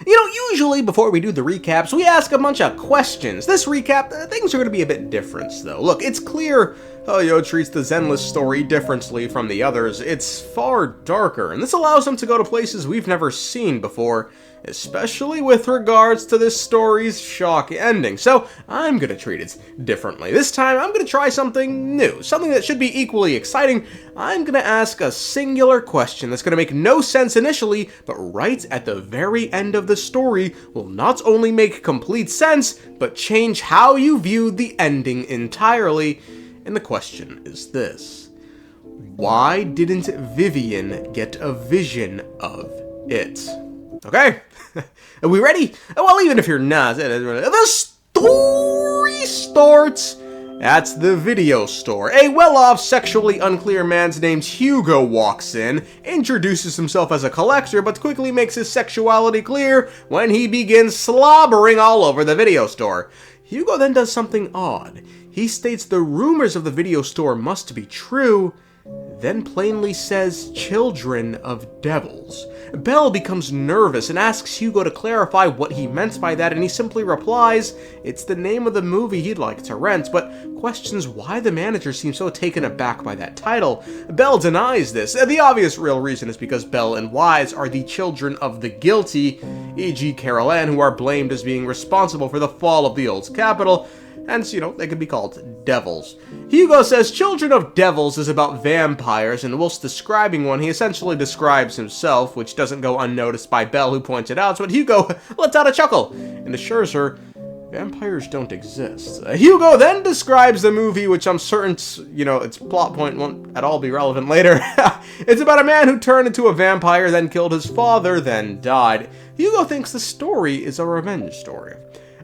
You know, usually before we do the recaps, we ask a bunch of questions. This recap, things are going to be a bit different, though. Look, it's clear Yo treats the Zenless story differently from the others. It's far darker, and this allows him to go to places we've never seen before, especially with regards to this story's shock ending. So, I'm going to treat it differently. This time, I'm going to try something new, something that should be equally exciting. I'm going to ask a singular question that's going to make no sense initially, but right at the very end of the story will not only make complete sense, but change how you view the ending entirely. And the question is this: why didn't Vivian get a vision of it? Okay, are we ready? Well, even if you're not, the story starts at the video store. A well-off, sexually unclear man named Hugo walks in, introduces himself as a collector, but quickly makes his sexuality clear when he begins slobbering all over the video store. Hugo then does something odd. He states the rumors of the video store must be true, then plainly says children of devils. Belle becomes nervous and asks Hugo to clarify what he meant by that, and he simply replies it's the name of the movie he'd like to rent, but questions why the manager seems so taken aback by that title. Belle denies this. The obvious real reason is because Belle and Wise are the children of the guilty, e.g. Carol Ann, who are blamed as being responsible for the fall of the old capital. Hence, you know, they could be called devils. Hugo says Children of Devils is about vampires, and whilst describing one, he essentially describes himself, which doesn't go unnoticed by Belle, who points it out, but Hugo lets out a chuckle and assures her vampires don't exist. Hugo then describes the movie, which I'm certain, you know, its plot point won't at all be relevant later. It's about a man who turned into a vampire, then killed his father, then died. Hugo thinks the story is a revenge story.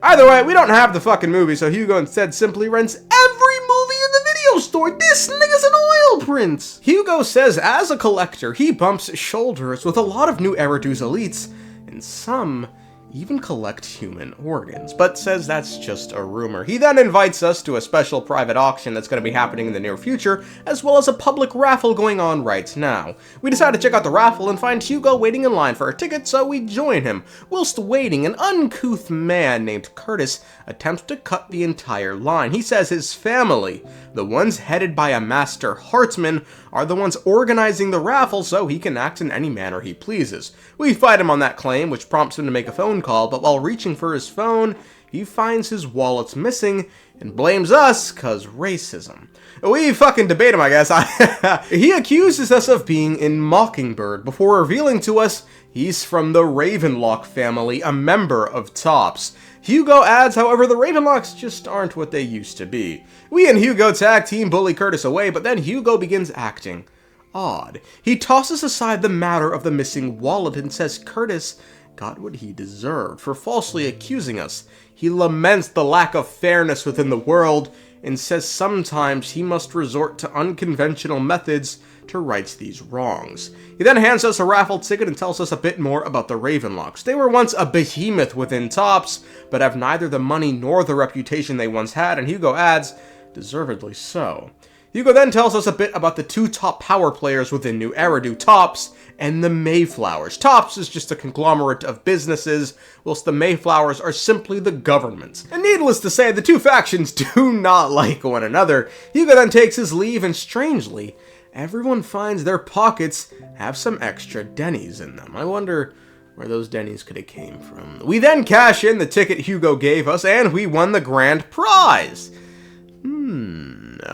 Either way, we don't have the fucking movie, so Hugo instead simply rents every movie in the video store. This nigga's an oil prince! Hugo says as a collector, he bumps shoulders with a lot of new Eridu's elites, and some even collect human organs, but says that's just a rumor. He then invites us to a special private auction that's going to be happening in the near future, as well as a public raffle going on right now. We decide to check out the raffle and find Hugo waiting in line for a ticket, so we join him. Whilst waiting, an uncouth man named Curtis attempts to cut the entire line. He says his family, the ones headed by a master Hartman, are the ones organizing the raffle so he can act in any manner he pleases. We fight him on that claim, which prompts him to make a phone call, but while reaching for his phone, he finds his wallet missing and blames us cause racism. We fucking debate him, I guess. He accuses us of being in Mockingbird before revealing to us he's from the Ravenlock family, a member of TOPS. Hugo adds, however, the Ravenlocks just aren't what they used to be. We and Hugo tag team bully Curtis away, but then Hugo begins acting odd. He tosses aside the matter of the missing wallet and says Curtis got what he deserved for falsely accusing us. He laments the lack of fairness within the world and says sometimes he must resort to unconventional methods to right these wrongs. He then hands us a raffle ticket and tells us a bit more about the Ravenlocks. They were once a behemoth within TOPS, but have neither the money nor the reputation they once had, and Hugo adds, deservedly so. Hugo then tells us a bit about the two top power players within New Eridu, TOPS and the Mayflowers. TOPS is just a conglomerate of businesses, whilst the Mayflowers are simply the government. And needless to say, the two factions do not like one another. Hugo then takes his leave, and strangely, everyone finds their pockets have some extra Denny's in them. I wonder where those Denny's could have came from. We then cash in the ticket Hugo gave us, and we won the grand prize.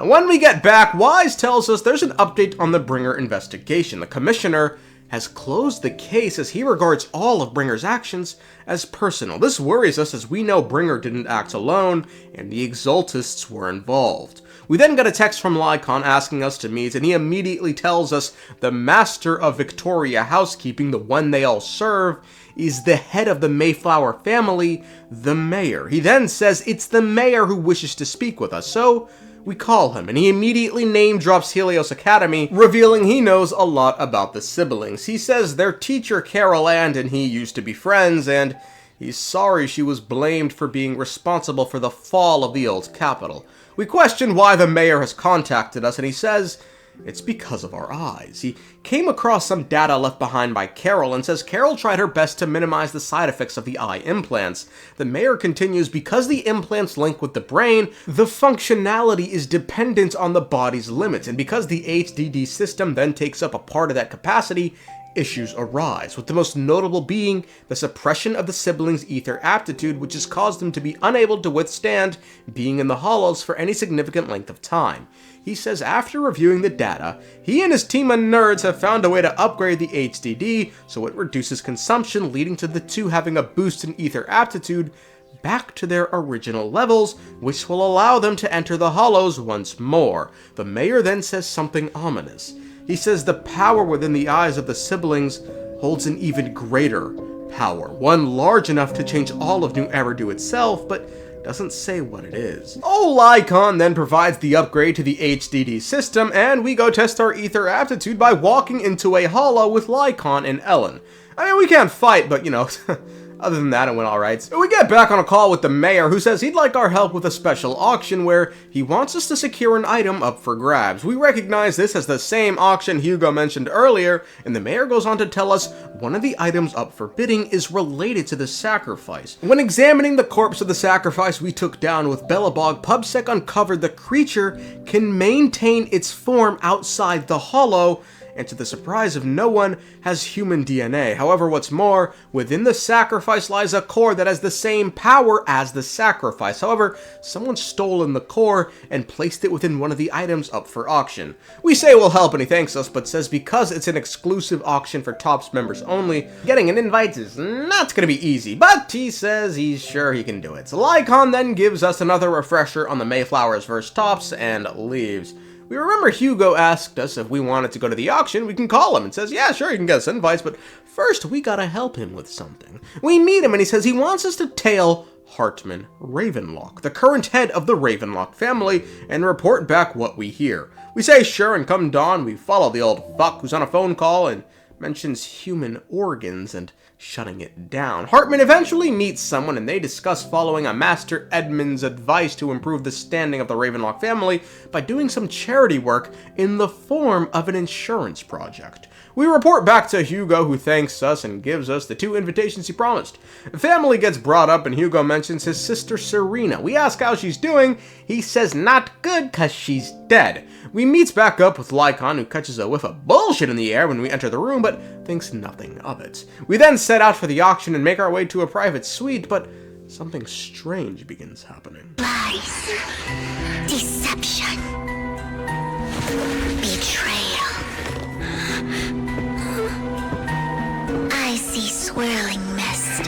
When we get back, Wise tells us there's an update on the Bringer investigation. The commissioner has closed the case as he regards all of Bringer's actions as personal. This worries us as we know Bringer didn't act alone, and the Exaltists were involved. We then get a text from Lycaon asking us to meet, and he immediately tells us the master of Victoria Housekeeping, the one they all serve, is the head of the Mayflower family, the mayor. He then says it's the mayor who wishes to speak with us, so we call him, and he immediately name-drops Helios Academy, revealing he knows a lot about the siblings. He says their teacher Carol Ann and he used to be friends, and he's sorry she was blamed for being responsible for the fall of the old capital. We question why the mayor has contacted us, and he says It's because of our eyes. He came across some data left behind by Carol and says Carol tried her best to minimize the side effects of the eye implants. The mayor continues, because the implants link with the brain, the functionality is dependent on the body's limits, and because the HDD system then takes up a part of that capacity, issues arise, with the most notable being the suppression of the siblings' ether aptitude, which has caused them to be unable to withstand being in the hollows for any significant length of time. He says after reviewing the data, he and his team of nerds have found a way to upgrade the HDD so it reduces consumption, leading to the two having a boost in ether aptitude back to their original levels, which will allow them to enter the hollows once more. The mayor then says something ominous. He says the power within the eyes of the siblings holds an even greater power, one large enough to change all of New Eridu itself, but doesn't say what it is. Lycaon then provides the upgrade to the HDD system, and we go test our ether aptitude by walking into a hollow with Lycaon and Ellen. I mean, we can't fight, but you know, other than that, it went alright. So we get back on a call with the mayor, who says he'd like our help with a special auction where he wants us to secure an item up for grabs. We recognize this as the same auction Hugo mentioned earlier, and the mayor goes on to tell us one of the items up for bidding is related to the sacrifice. When examining the corpse of the sacrifice we took down with Bellabog, PubSec uncovered the creature can maintain its form outside the hollow, and to the surprise of no one, has human DNA. However, what's more, within the sacrifice lies a core that has the same power as the sacrifice. However, someone stolen the core and placed it within one of the items up for auction. We say we'll help and he thanks us, but says because it's an exclusive auction for TOPS members only, getting an invite is not gonna be easy, but he says he's sure he can do it. So Lycaon then gives us another refresher on the Mayflowers vs. TOPS and leaves. We remember Hugo asked us if we wanted to go to the auction. We can call him and says, yeah, sure, you can get us invites, but first we gotta help him with something. We meet him and he says he wants us to tail Hartman Ravenlock, the current head of the Ravenlock family, and report back what we hear. We say sure, and come dawn, we follow the old fuck who's on a phone call and mentions human organs and shutting it down. Hartman eventually meets someone and they discuss following a Master Edmund's advice to improve the standing of the Ravenlock family by doing some charity work in the form of an insurance project. We report back to Hugo, who thanks us and gives us the 2 invitations he promised. The family gets brought up and Hugo mentions his sister Serena. We ask how she's doing. He says not good cause she's dead. We meet back up with Lycaon, who catches a whiff of bullshit in the air when we enter the room, but thinks nothing of it. We then set out for the auction and make our way to a private suite, but something strange begins happening. Lies, deception, betrayal. I see swirling mist,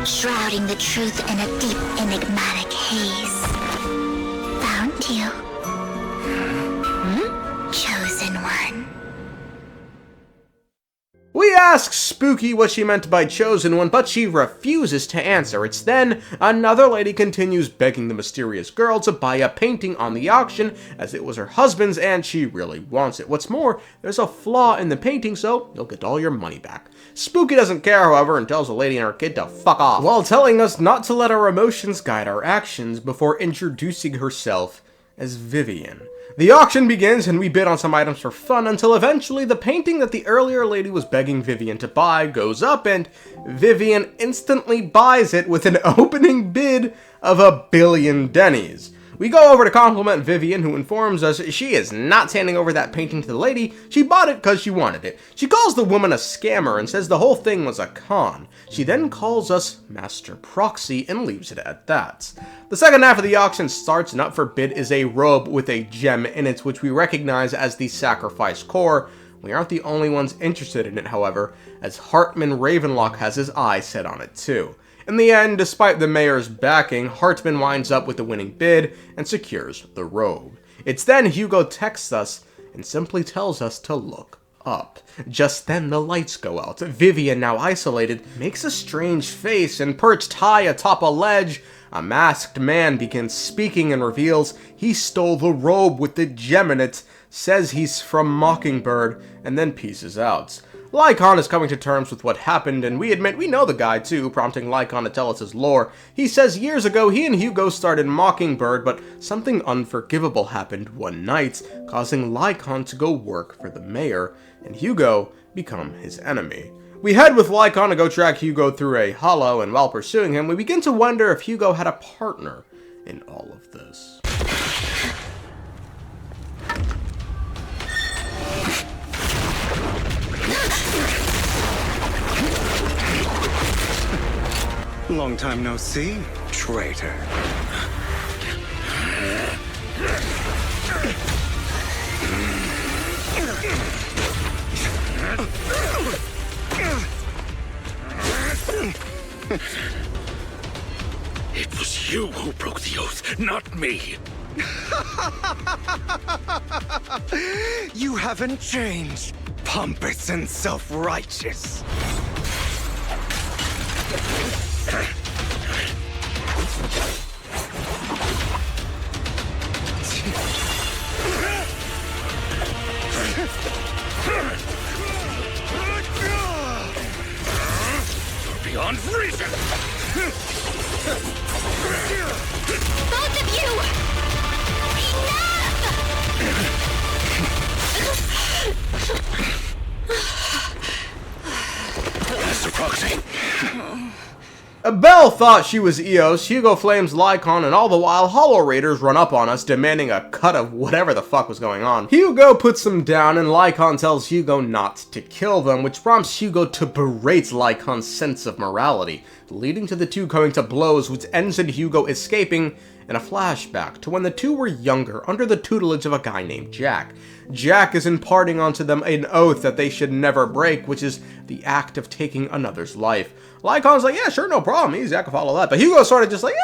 shrouding the truth in a deep, enigmatic haze. Found you. Chosen one. We ask Spooky what she meant by chosen one, but she refuses to answer. It's then another lady continues begging the mysterious girl to buy a painting on the auction, as it was her husband's and she really wants it. What's more, there's a flaw in the painting, so you'll get all your money back. Spooky doesn't care, however, and tells the lady and her kid to fuck off, while telling us not to let our emotions guide our actions before introducing herself as Vivian. The auction begins and we bid on some items for fun until eventually the painting that the earlier lady was begging Vivian to buy goes up and Vivian instantly buys it with an opening bid of $1 billion Denny's. We go over to compliment Vivian, who informs us she is not handing over that painting to the lady. She bought it because she wanted it. She calls the woman a scammer and says the whole thing was a con. She then calls us Master Proxy and leaves it at that. The second half of the auction starts, and up for bid is a robe with a gem in it, which we recognize as the Sacrifice Core. We aren't the only ones interested in it, however, as Hartman Ravenlock has his eye set on it too. In the end, despite the mayor's backing, Hartman winds up with the winning bid and secures the robe. It's then Hugo texts us and simply tells us to look up. Just then the lights go out. Vivian, now isolated, makes a strange face and perched high atop a ledge, a masked man begins speaking and reveals he stole the robe with the gem in it, says he's from Mockingbird, and then pieces out. Lycaon is coming to terms with what happened, and we admit we know the guy too, prompting Lycaon to tell us his lore. He says years ago he and Hugo started Mockingbird, but something unforgivable happened one night, causing Lycaon to go work for the mayor, and Hugo become his enemy. We head with Lycaon to go track Hugo through a hollow, and while pursuing him, we begin to wonder if Hugo had a partner in all of this. Long time no see, traitor. It was you who broke the oath, not me. You haven't changed, pompous and self-righteous. Beyond reason! Both of you! Master Proxy. Belle thought she was Eos, Hugo flames Lycaon, and all the while Hollow Raiders run up on us, demanding a cut of whatever the fuck was going on. Hugo puts them down, and Lycaon tells Hugo not to kill them, which prompts Hugo to berate Lycaon's sense of morality, leading to the two coming to blows, which ends in Hugo escaping, and a flashback to when the two were younger, under the tutelage of a guy named Jack. Jack is imparting onto them an oath that they should never break, which is the act of taking another's life. Lycaon's like, yeah, sure, no problem, easy, I can follow that. But Hugo's sort of just like, I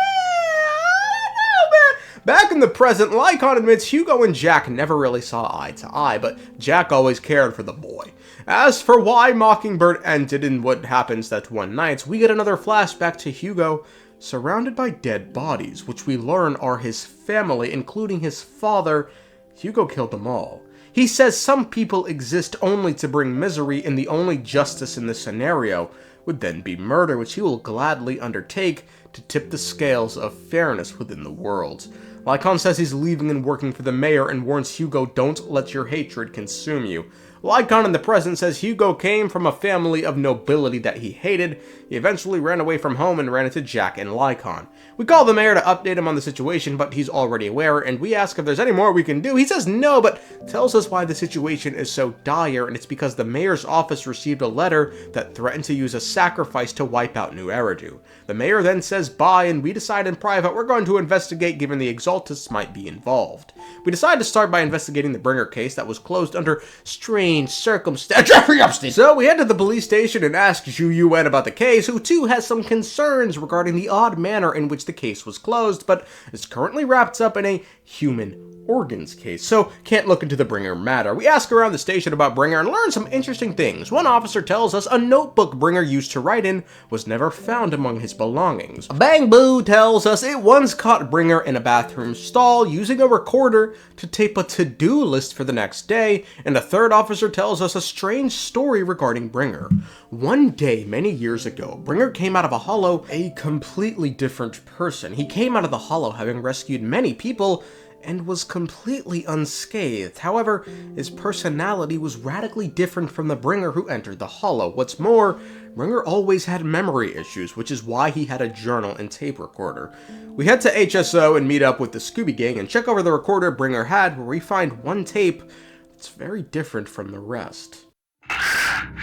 don't know, man. Back in the present, Lycaon admits Hugo and Jack never really saw eye to eye, but Jack always cared for the boy. As for why Mockingbird ended and what happens that one night, we get another flashback to Hugo surrounded by dead bodies, which we learn are his family, including his father. Hugo killed them all. He says some people exist only to bring misery, and the only justice in this scenario would then be murder, which he will gladly undertake to tip the scales of fairness within the world. Lycaon says he's leaving and working for the mayor and warns Hugo, don't let your hatred consume you. Lycaon in the present says Hugo came from a family of nobility that he hated. He eventually ran away from home and ran into Jack and Lycaon. We call the mayor to update him on the situation, but he's already aware, and we ask if there's any more we can do. He says no, but tells us why the situation is so dire, and it's because the mayor's office received a letter that threatened to use a sacrifice to wipe out New Eridu. The mayor then says bye, and we decide in private we're going to investigate, given the Exaltists might be involved. We decide to start by investigating the Bringer case that was closed under strange circumstances. Jeffrey Epstein! So we head to the police station and ask Zhu Yuan about the case, who too has some concerns regarding the odd manner in which the case was closed, but is currently wrapped up in a human organs case, so can't look into the Bringer matter. We ask around the station about Bringer and learn some interesting things. One officer tells us a notebook Bringer used to write in was never found among his belongings. Bang Boo tells us it once caught Bringer in a bathroom stall using a recorder to tape a to-do list for the next day, and a third officer tells us a strange story regarding Bringer. One day, many years ago, Bringer came out of a hollow a completely different person. He came out of the hollow having rescued many people and was completely unscathed. However, his personality was radically different from the Bringer who entered the hollow. What's more, Bringer always had memory issues, which is why he had a journal and tape recorder. We head to HSO and meet up with the Scooby Gang and check over the recorder Bringer had, where we find one tape that's very different from the rest. I'm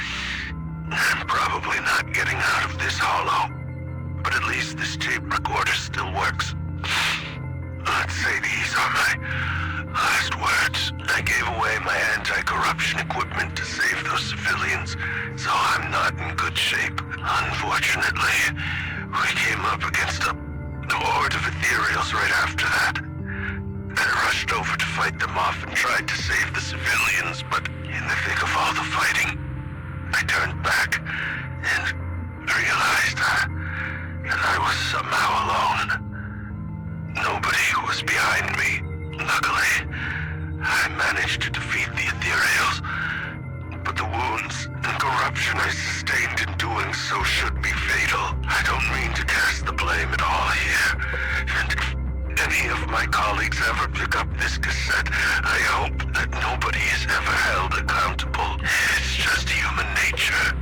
probably not getting out of this hollow, but at least this tape recorder still works. Let's say these are my last words. I gave away my anti-corruption equipment to save those civilians, so I'm not in good shape. Unfortunately, we came up against a horde of ethereals right after that. I rushed over to fight them off and tried to save the civilians, but in the thick of all the fighting, I turned back and realized that I was somehow alone. Nobody was behind me. Luckily, I managed to defeat the ethereals, but the wounds and corruption I sustained in doing so should be fatal. I don't mean to cast the blame at all here. And if any of my colleagues ever pick up this cassette, I hope that nobody is ever held accountable. It's just human nature.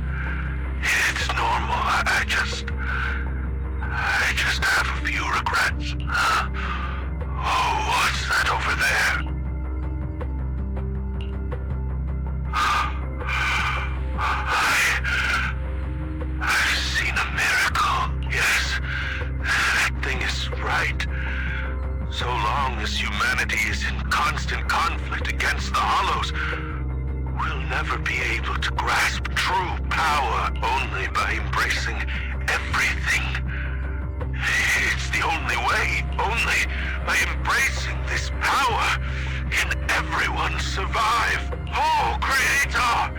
It's normal. I just have a few regrets. Oh, what's that over there? I've seen a miracle. Yes, that thing is right. So long as humanity is in constant conflict against the Hollows, we'll never be able to grasp true power only by embracing everything. It's the only way. Only by embracing this power can everyone survive. Oh, Creator!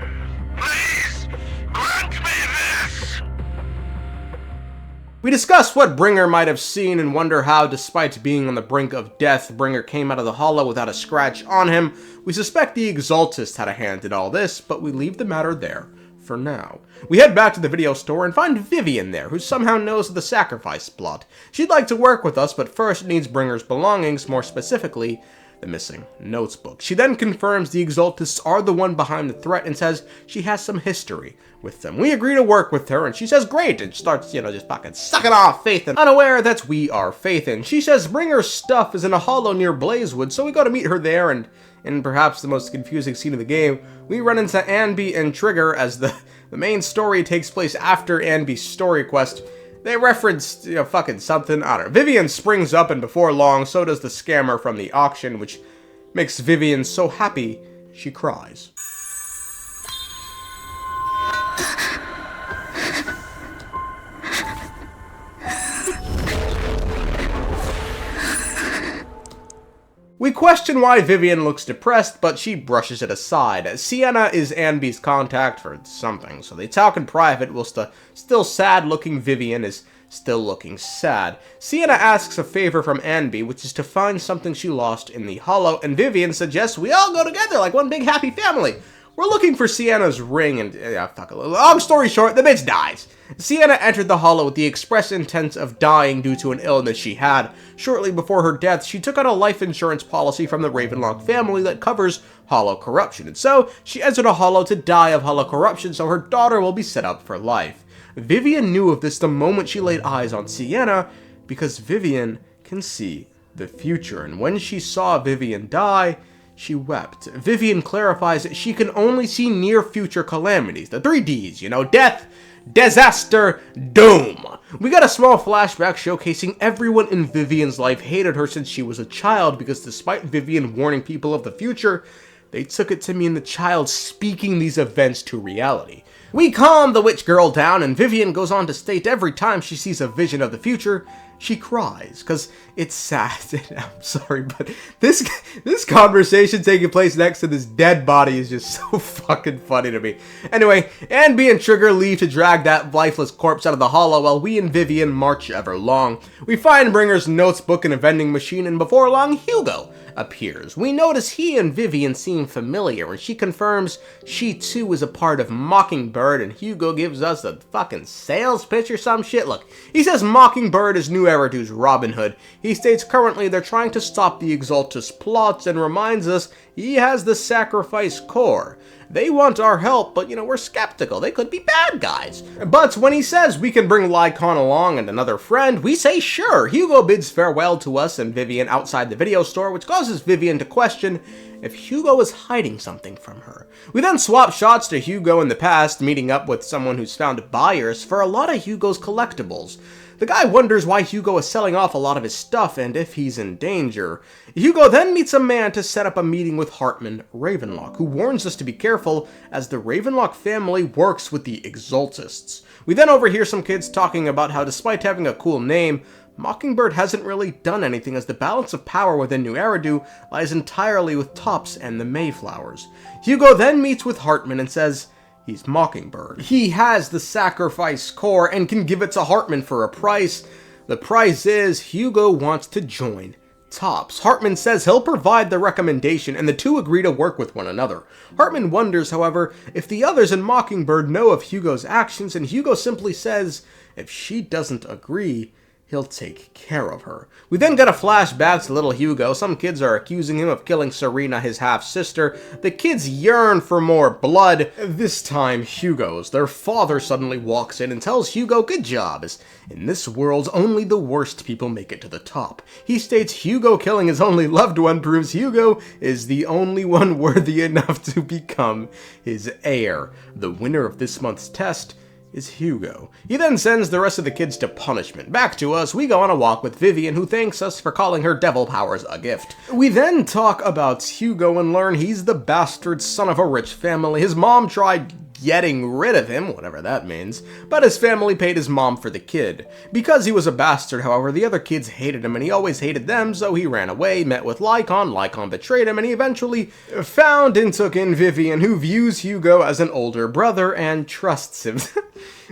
Please, grant me this! We discuss what Bringer might have seen and wonder how, despite being on the brink of death, Bringer came out of the hollow without a scratch on him. We suspect the Exaltist had a hand in all this, but we leave the matter there for now. We head back to the video store and find Vivian there, who somehow knows of the sacrifice plot. She'd like to work with us, but first needs Bringer's belongings, more specifically, the missing notebook. She then confirms the Exaltists are the one behind the threat and says she has some history with them. We agree to work with her, and she says great, and starts, just fucking sucking off Phaethon, unaware that we are Phaethon. She says Bringer's stuff is in a hollow near Blazewood, so we go to meet her there, and in perhaps the most confusing scene of the game, we run into Anby and Trigger as the main story takes place after Anby's story quest. They referenced, fucking something, I don't know. Vivian springs up, and before long, so does the scammer from the auction, which makes Vivian so happy, she cries. We question why Vivian looks depressed, but she brushes it aside. Sienna is Anby's contact for something, so they talk in private whilst the still sad-looking Vivian is still looking sad. Sienna asks a favor from Anby, which is to find something she lost in the hollow, and Vivian suggests we all go together like one big happy family. We're looking for Sienna's ring, and fuck it. Long story short, the bitch dies. Sienna entered the hollow with the express intent of dying due to an illness she had. Shortly before her death, she took out a life insurance policy from the Ravenlock family that covers hollow corruption, and so she entered a hollow to die of hollow corruption so her daughter will be set up for life. Vivian knew of this the moment she laid eyes on Sienna, because Vivian can see the future, and when she saw Vivian die, she wept. Vivian clarifies that she can only see near-future calamities, the 3 Ds, death, disaster, doom. We got a small flashback showcasing everyone in Vivian's life hated her since she was a child, because despite Vivian warning people of the future, they took it to mean the child speaking these events to reality. We calm the witch girl down, and Vivian goes on to state every time she sees a vision of the future, she cries, because it's sad. I'm sorry, but this conversation taking place next to this dead body is just so fucking funny to me. Anyway, Anby and Trigger leave to drag that lifeless corpse out of the hollow while we and Vivian march everlong. We find Bringer's notebook in a vending machine, and before long, Hugo appears. We notice he and Vivian seem familiar, and she confirms she too is a part of Mockingbird, and Hugo gives us a fucking sales pitch or some shit. Look, he says Mockingbird is New Eridu's Robin Hood. He states currently they're trying to stop the Exaltist plots and reminds us he has the sacrifice core. They want our help, but we're skeptical. They could be bad guys. But when he says we can bring Lycaon along and another friend, we say sure. Hugo bids farewell to us and Vivian outside the video store, which causes Vivian to question if Hugo is hiding something from her. We then swap shots to Hugo in the past, meeting up with someone who's found buyers for a lot of Hugo's collectibles. The guy wonders why Hugo is selling off a lot of his stuff and if he's in danger. Hugo then meets a man to set up a meeting with Hartman Ravenlock, who warns us to be careful as the Ravenlock family works with the Exaltists. We then overhear some kids talking about how despite having a cool name, Mockingbird hasn't really done anything as the balance of power within New Eridu lies entirely with Tops and the Mayflowers. Hugo then meets with Hartman and says he's Mockingbird. He has the sacrifice core and can give it to Hartman for a price. The price is Hugo wants to join tops. Hartman says he'll provide the recommendation, and the two agree to work with one another. Hartman wonders, however, if the others in Mockingbird know of Hugo's actions, and Hugo simply says if she doesn't agree, he'll take care of her. We then get a flashback to little Hugo. Some kids are accusing him of killing Serena, his half-sister. The kids yearn for more blood. This time, Hugo's. Their father suddenly walks in and tells Hugo, good job, as in this world, only the worst people make it to the top. He states Hugo killing his only loved one proves Hugo is the only one worthy enough to become his heir. The winner of this month's test is Hugo. He then sends the rest of the kids to punishment. Back to us, we go on a walk with Vivian, who thanks us for calling her devil powers a gift. We then talk about Hugo and learn he's the bastard son of a rich family. His mom tried getting rid of him, whatever that means, but his family paid his mom for the kid. Because he was a bastard, however, the other kids hated him, and he always hated them, so he ran away, met with Lycaon betrayed him, and he eventually found and took in Vivian, who views Hugo as an older brother and trusts him.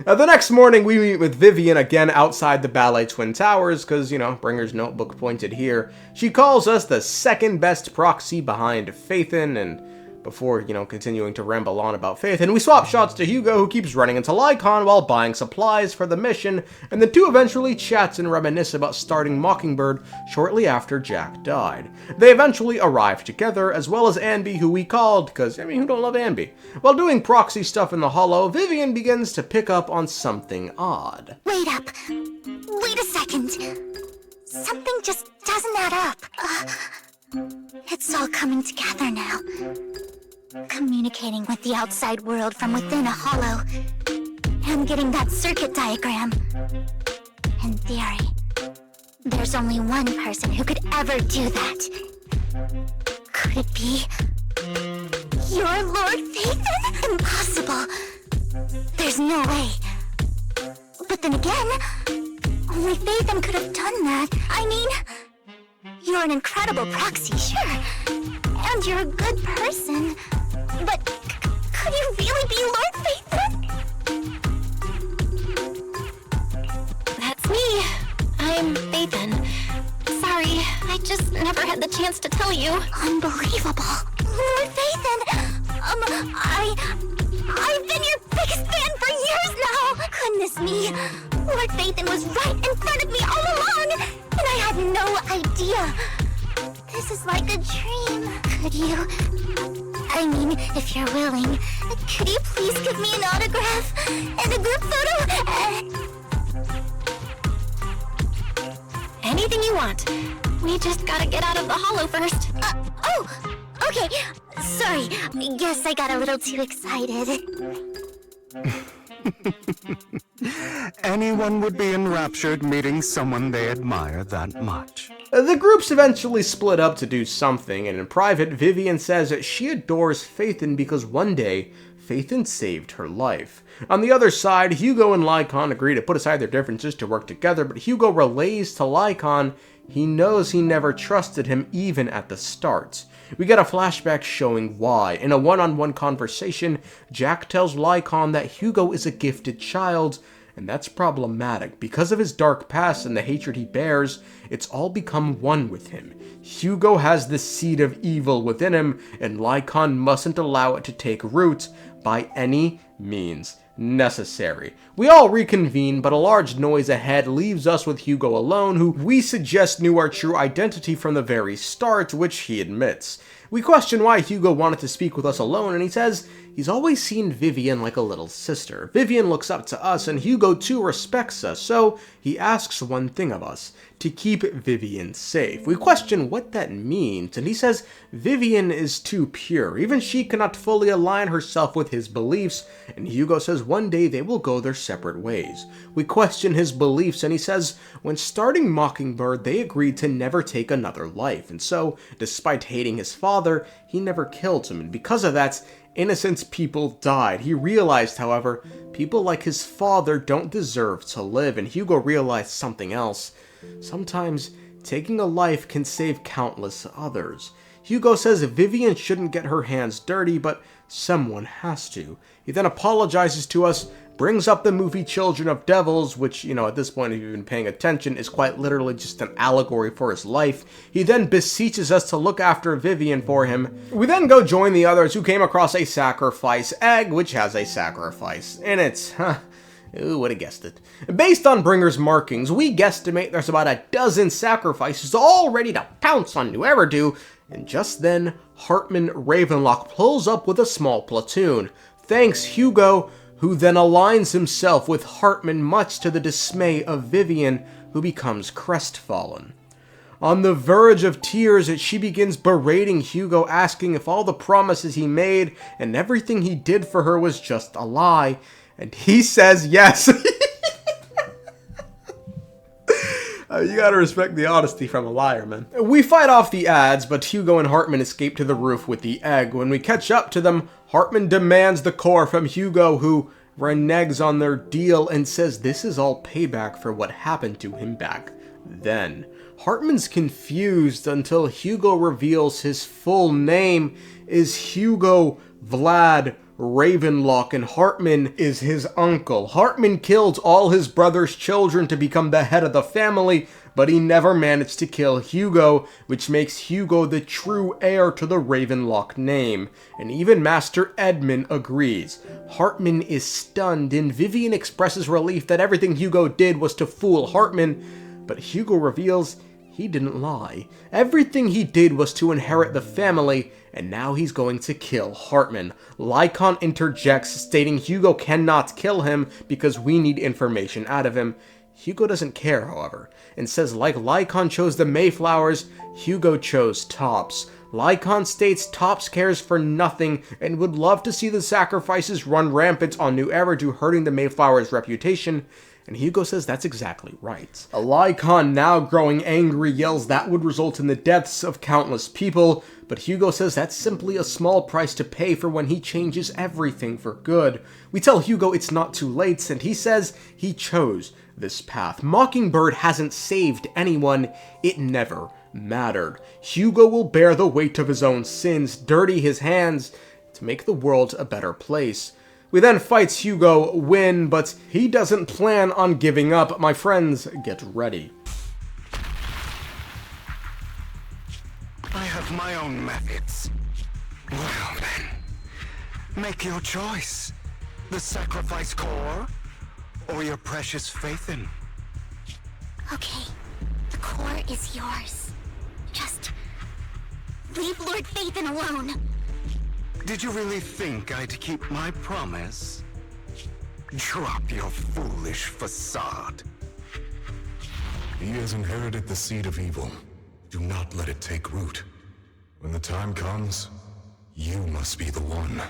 The next morning, we meet with Vivian again outside the Ballet Twin Towers, because, Bringer's notebook pointed here. She calls us the second best proxy behind Phaethon, and before, continuing to ramble on about Phaethon, we swap shots to Hugo, who keeps running into Lycaon while buying supplies for the mission, and the two eventually chat and reminisce about starting Mockingbird shortly after Jack died. They eventually arrive together, as well as Anby, who we called, because, who don't love Anby? While doing proxy stuff in the Hollow, Vivian begins to pick up on something odd. Wait up. Wait a second. Something just doesn't add up. It's all coming together now. Communicating with the outside world from within a hollow. I'm getting that circuit diagram. In theory, there's only one person who could ever do that. Could it be your Lord Phaethon? Impossible. There's no way. But then again, only Phaethon could have done that. I mean, you're an incredible proxy, sure. And you're a good person. But could you really be Lord Phaethon? That's me. I'm Phaethon. Sorry, I just never had the chance to tell you. Unbelievable. Lord Phaethon! I've been your biggest fan for years now! Goodness me! Lord Phaethon was right in front of me all along! And I had no idea! This is like a dream. Could you... I mean, if you're willing, could you please give me an autograph? And a group photo? Anything you want. We just gotta get out of the hollow first. Okay. Sorry. Guess I got a little too excited. Anyone would be enraptured meeting someone they admire that much. The groups eventually split up to do something, and in private, Vivian says that she adores Phaethon because one day, Phaethon saved her life. On the other side, Hugo and Lycaon agree to put aside their differences to work together, but Hugo relays to Lycaon he knows he never trusted him even at the start. We get a flashback showing why. In a one-on-one conversation, Jack tells Lycaon that Hugo is a gifted child, and that's problematic. Because of his dark past and the hatred he bears, it's all become one with him. Hugo has the seed of evil within him, and Lycaon mustn't allow it to take root by any means necessary. We all reconvene, but a large noise ahead leaves us with Hugo alone, who we suggest knew our true identity from the very start, which he admits. We question why Hugo wanted to speak with us alone, and he says he's always seen Vivian like a little sister. Vivian looks up to us, and Hugo too respects us, so he asks one thing of us: to keep Vivian safe. We question what that means, and he says Vivian is too pure. Even she cannot fully align herself with his beliefs, and Hugo says one day they will go their separate ways. We question his beliefs, and he says when starting Mockingbird, they agreed to never take another life, and so, despite hating his father, he never killed him, and because of that, innocent people died. He realized, however, people like his father don't deserve to live, and Hugo realized something else. Sometimes, taking a life can save countless others. Hugo says Vivian shouldn't get her hands dirty, but someone has to. He then apologizes to us, brings up the movie Children of Devils, which, at this point, if you've been paying attention, is quite literally just an allegory for his life. He then beseeches us to look after Vivian for him. We then go join the others who came across a sacrifice egg, which has a sacrifice in it. Who would have guessed it? Based on Bringer's markings, we guesstimate there's about a dozen sacrifices all ready to pounce on whoever do, and just then, Hartman Ravenlock pulls up with a small platoon. Thanks, Hugo, who then aligns himself with Hartman, much to the dismay of Vivian, who becomes crestfallen. On the verge of tears, she begins berating Hugo, asking if all the promises he made and everything he did for her was just a lie, and he says yes. You gotta respect the honesty from a liar, man. We fight off the ads, but Hugo and Hartman escape to the roof with the egg. When we catch up to them, Hartman demands the core from Hugo, who reneges on their deal and says this is all payback for what happened to him back then. Hartman's confused until Hugo reveals his full name is Hugo Vlad Ravenlock, and Hartman is his uncle. Hartman killed all his brother's children to become the head of the family, but he never managed to kill Hugo, which makes Hugo the true heir to the Ravenlock name. And even Master Edmund agrees. Hartman is stunned, and Vivian expresses relief that everything Hugo did was to fool Hartman, but Hugo reveals he didn't lie. Everything he did was to inherit the family, and now he's going to kill Hartman. Lycaon interjects, stating Hugo cannot kill him because we need information out of him. Hugo doesn't care, however, and says like Lycaon chose the Mayflowers, Hugo chose Tops. Lycaon states Tops cares for nothing and would love to see the sacrifices run rampant on New Eridu, hurting the Mayflowers' reputation, and Hugo says that's exactly right. Lycaon, now growing angry, yells that would result in the deaths of countless people, but Hugo says that's simply a small price to pay for when he changes everything for good. We tell Hugo it's not too late, and he says he chose this path. Mockingbird hasn't saved anyone, it never mattered. Hugo will bear the weight of his own sins, dirty his hands, to make the world a better place. We then fight Hugo, win, but he doesn't plan on giving up. My friends, get ready. I have my own methods. Well then, make your choice. The sacrifice core, or your precious phaethon. Okay, the core is yours. Just leave Lord Phaethon alone. Did you really think I'd keep my promise? Drop your foolish facade. He has inherited the seed of evil. Do not let it take root. When the time comes, you must be the one.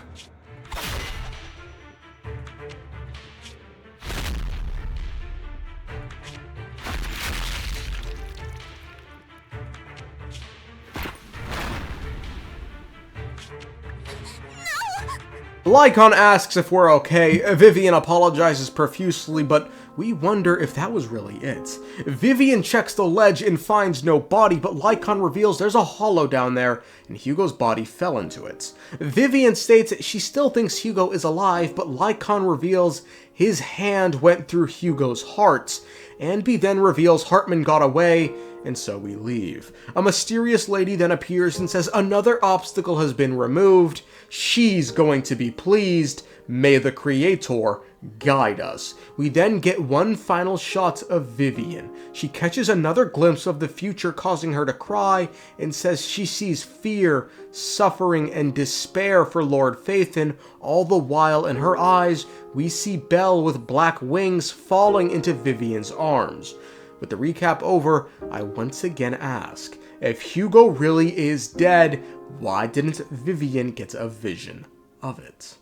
Lycaon asks if we're okay. Vivian apologizes profusely, but we wonder if that was really it. Vivian checks the ledge and finds no body, but Lycaon reveals there's a hollow down there, and Hugo's body fell into it. Vivian states she still thinks Hugo is alive, but Lycaon reveals his hand went through Hugo's heart. Anby then reveals Hartman got away, and so we leave. A mysterious lady then appears and says another obstacle has been removed. She's going to be pleased. May the Creator guide us. We then get one final shot of Vivian. She catches another glimpse of the future, causing her to cry, and says she sees fear, suffering, and despair for Lord Phaethon. All the while in her eyes, we see Belle with black wings falling into Vivian's arms. With the recap over, I once again ask, if Hugo really is dead, why didn't Vivian get a vision of it?